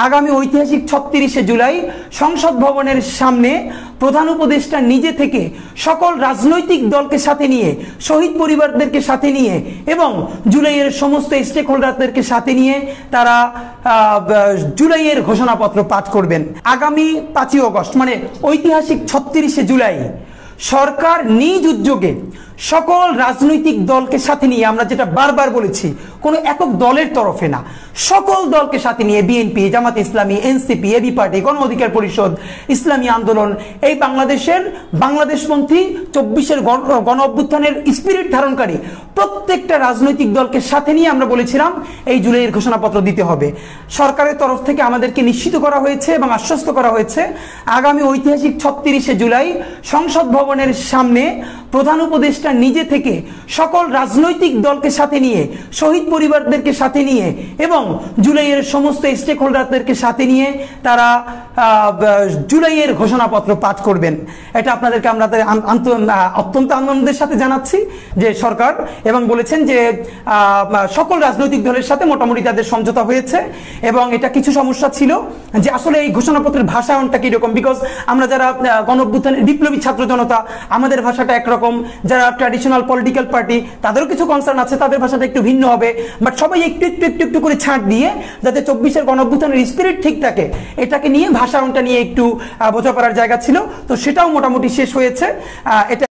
আগামী ঐতিহাসিক ৩৬শে জুলাই সংসদ ভবনের সামনে প্রধান উপদেষ্টা নিজে থেকে সকল রাজনৈতিক দলকে সাথে নিয়ে, শহীদ পরিবারদেরকে সাথে নিয়ে এবং জুলাইয়ের সমস্ত স্টেক হোল্ডারদেরকে সাথে নিয়ে তারা জুলাইয়ের ঘোষণাপত্র পাঠ করবেন। আগামী ৫ই অগস্ট মানে ঐতিহাসিক ৩৬শে জুলাই সরকার নিজ উদ্যোগে সকল রাজনৈতিক দলকে সাথে নিয়ে, আমরা যেটা বারবার বলেছি, কোনো একক দলের তরফে না, সকল দলকে সাথে নিয়ে, BNP, Jamaat Islami, NCP, AB party, গণ অধিকার পরিষদ, ইসলামী আন্দোলন, এই বাংলাদেশপন্থী ২৪-এর গণ অভ্যুত্থানের স্পিরিট ধারণকারী প্রত্যেকটা রাজনৈতিক দলকে সাথে নিয়ে আমরা বলেছিলাম এই জুলাইয়ের ঘোষণাপত্র দিতে হবে। সরকারের তরফ থেকে আমাদেরকে নিশ্চিত করা হয়েছে এবং আশ্বস্ত করা হয়েছে আগামী ঐতিহাসিক ৩৬শে জুলাই সংসদ ভবনের সামনে প্রধান উপদেষ্টা নিজে থেকে সকল রাজনৈতিক দলকে সাথে নিয়ে, শহীদ পরিবারদেরকে সাথে নিয়ে এবং জুলাইয়ের সমস্ত স্টেক হোল্ডারদেরকে সাথে নিয়ে তারা জুলাইয়ের ঘোষণাপত্র পাঠ করবেন। এটা আপনাদেরকে আমরা অত্যন্ত আনন্দের সাথে জানাচ্ছি যে সরকার, এবং বলেছেন যে সকল রাজনৈতিক দলের সাথে মোটামুটি তাদের সমঝোতা হয়েছে এবং এটা কিছু সমস্যা ছিল যে আসলে এই ঘোষণাপত্রের ভাষায়নটা কিরকম, বিকজ আমরা যারা গণ অভ্যুত্থানের বিপ্লবী ছাত্র জনতা আমাদের ভাষাটা একরকম, যারা ট্র্যাডিশনাল পলিটিক্যাল পার্টি তাদেরও কিছু কনসার্ন আছে, তাদের ভাষাটা একটু ভিন্ন হবে, বাট সবাই একটু একটু একটু একটু করে ছাঁট দিয়ে যাতে ২৪-এর গণ অভ্যুত্থানের স্পিরিট ঠিক থাকে এটাকে নিয়ে ভাষায়নটা নিয়ে একটু বোঝাপড়ার জায়গা ছিল, তো সেটাও মোটামুটি শেষ হয়েছে। এটা